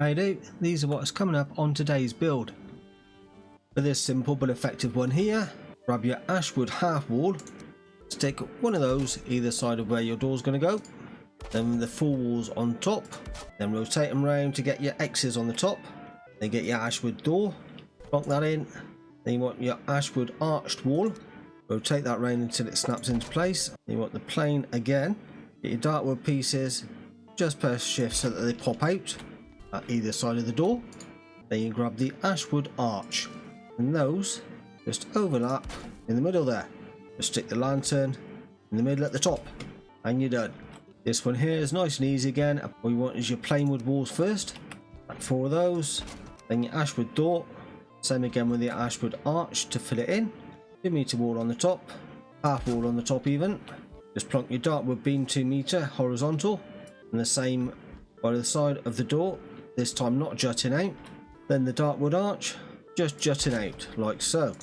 How you do? These are what's coming up on today's build. For this simple but effective one here, grab your ashwood half wall, stick one of those either side of where your door's going to go, then the full walls on top, then rotate them round to get your X's on the top, then get your ashwood door, lock that in, then you want your ashwood arched wall, rotate that round until it snaps into place, then you want the plane again, get your dartwood pieces, just press shift so that they pop out at either side of the door, then you grab the ashwood arch, and those just overlap in the middle there. Just stick the lantern in the middle at the top and you're done. This one here is nice and easy again. What you want is your plain wood walls first, like 4 of those, then your ashwood door, same again with your ashwood arch to fill it in, 2 meter wall on the top, half wall on the top even, just plonk your dartwood beam 2 meter horizontal, and the same by the side of the door, this time not jutting out, then the dartwood arch just jutting out like so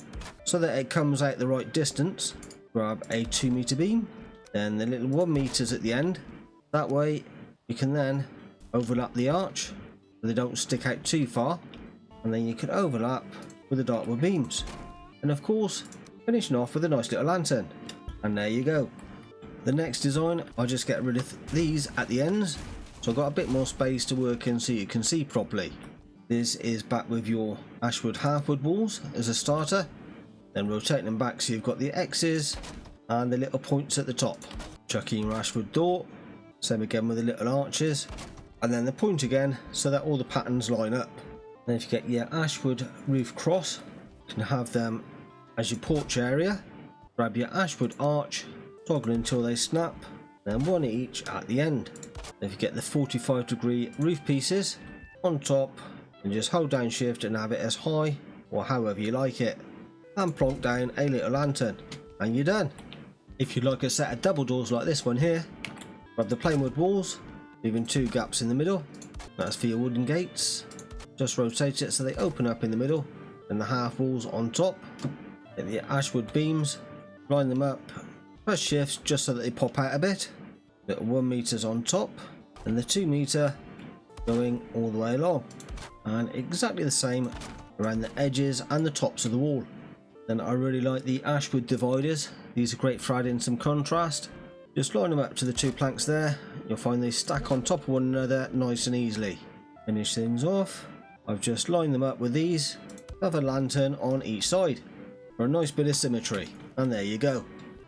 that it comes out the right distance. Grab a 2 meter beam, then the little 1 meters at the end, that way you can then overlap the arch so they don't stick out too far, and then you can overlap with the dartwood beams, and of course finishing off with a nice little lantern. And there you go. The next design, I'll just get rid of these at the ends, so I've got a bit more space to work in so you can see properly. This is back with your ashwood halfwood walls as a starter, then rotating them back so you've got the X's and the little points at the top. Chuck in your ashwood door, same again with the little arches, and then the point again so that all the patterns line up. Then if you get your ashwood roof cross, you can have them as your porch area. Grab your ashwood arch, toggle until they snap, then 1 each at the end. Then if you get the 45-degree roof pieces on top, and just hold down shift and have it as high or however you like it, and plonk down a little lantern and you're done. If you'd like a set of double doors like this one here, grab the plain wood walls, leaving 2 gaps in the middle, that's for your wooden gates, just rotate it so they open up in the middle, and the half walls on top, get the ashwood beams, line them up, press shifts just so that they pop out a bit, little 1 meters on top, and the 2 meter going all the way along, and exactly the same around the edges and the tops of the wall. Then I really like the ashwood dividers. These are great for adding some contrast. Just line them up to the 2 planks there, you'll find they stack on top of one another nice and easily. Finish things off, I've just lined them up with these, have a lantern on each side for a nice bit of symmetry, and there you go.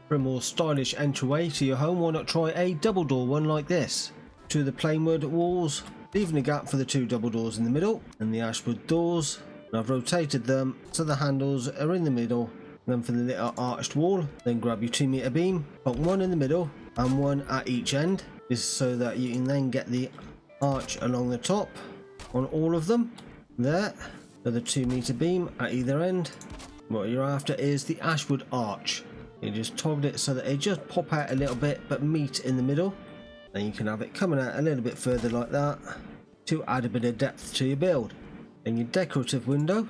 For a more stylish entryway to your home, why not try a double door one like this? 2 of the plain wood walls, leaving a gap for the 2 double doors in the middle, and the ashwood doors, and I've rotated them so the handles are in the middle. And then for the little arched wall, then grab your 2 meter beam, put 1 in the middle and 1 at each end. This is so that you can then get the arch along the top on all of them. There, so the 2 meter beam at either end. What you're after is the ashwood arch. You just toggle it so that it just pop out a little bit but meet in the middle. Then you can have it coming out a little bit further like that to add a bit of depth to your build. Then your decorative window,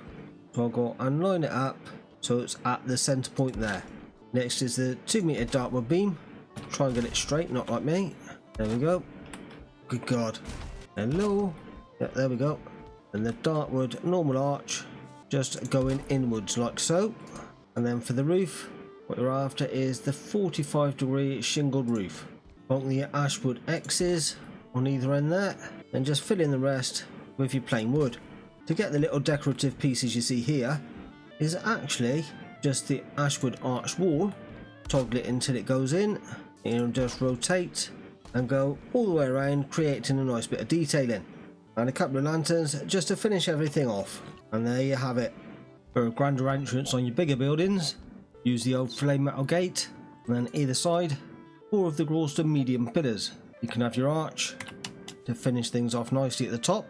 toggle and line it up so it's at the center point there. Next is the 2 meter dartwood beam. Try and get it straight, not like me. There we go. Good God. Hello. Yeah, there we go. And the dartwood normal arch just going inwards like so. And then for the roof, what you're after is the 45-degree shingled roof. Plonk the ashwood X's on either end there, and just fill in the rest with your plain wood. To get the little decorative pieces you see here is actually just the ashwood arch wall. Toggle it until it goes in, and you'll just rotate and go all the way around, creating a nice bit of detailing. And a couple of lanterns just to finish everything off. And there you have it. For a grander entrance on your bigger buildings, use the old flame metal gate, and then either side 4 of the Kroclo medium pillars. You can have your arch to finish things off nicely at the top.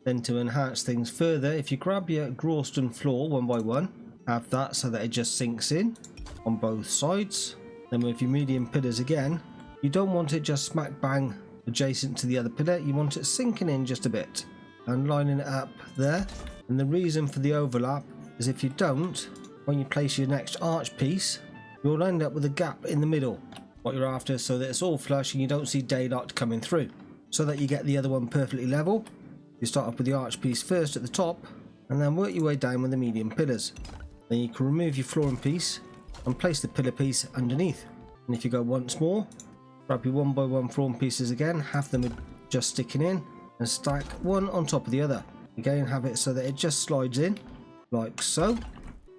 Then to enhance things further, if you grab your Kroclo floor 1 by 1, have that so that it just sinks in on both sides. Then with your medium pillars again, you don't want it just smack bang adjacent to the other pillar, you want it sinking in just a bit and lining it up there. And the reason for the overlap is if you don't, when you place your next arch piece, you'll end up with a gap in the middle. What you're after so that it's all flush and you don't see daylight coming through, so that you get the other one perfectly level. You start off with the arch piece first at the top and then work your way down with the medium pillars. Then you can remove your flooring piece and place the pillar piece underneath. And if you go once more, grab your 1x1 flooring pieces again, have them just sticking in and stack one on top of the other. Again, have it so that it just slides in like so.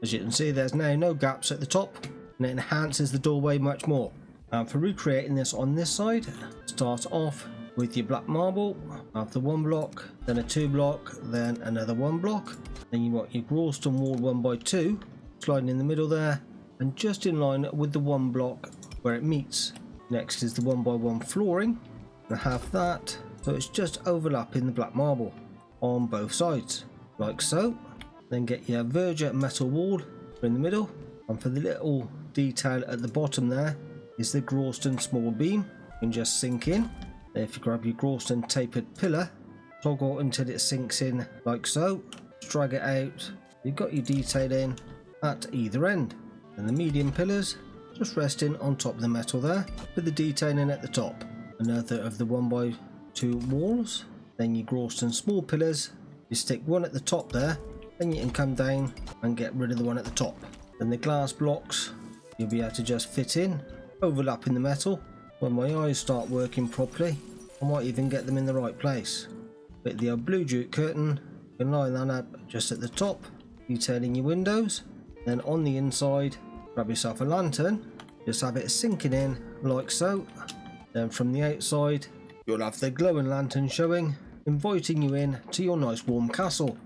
As you can see, there's now no gaps at the top and it enhances the doorway much more. And for recreating this on this side, start off with your black marble, after 1 block, then a 2 block, then another 1 block. Then you got your Gralston wall 1x2 sliding in the middle there and just in line with the 1 block where it meets. Next is the 1x1 flooring and have that so it's just overlapping the black marble on both sides like so. Then get your verdure metal wall in the middle, and for the little detail at the bottom there is the Gralston small beam. You can just sink in. Then if you grab your Gralston tapered pillar, toggle until it sinks in like so, drag it out. You've got your detail in at either end, and the medium pillars just resting on top of the metal there with the detailing at the top. Another of the 1x2 walls, then your Gralston small pillars, you stick one at the top there, then you can come down and get rid of the one at the top. Then the glass blocks you'll be able to just fit in, overlapping the metal. When my eyes start working properly, I might even get them in the right place. With the blue jute curtain, you can line that up just at the top, detailing your windows. Then on the inside, grab yourself a lantern, just have it sinking in like so. Then from the outside, you'll have the glowing lantern showing, inviting you in to your nice warm castle.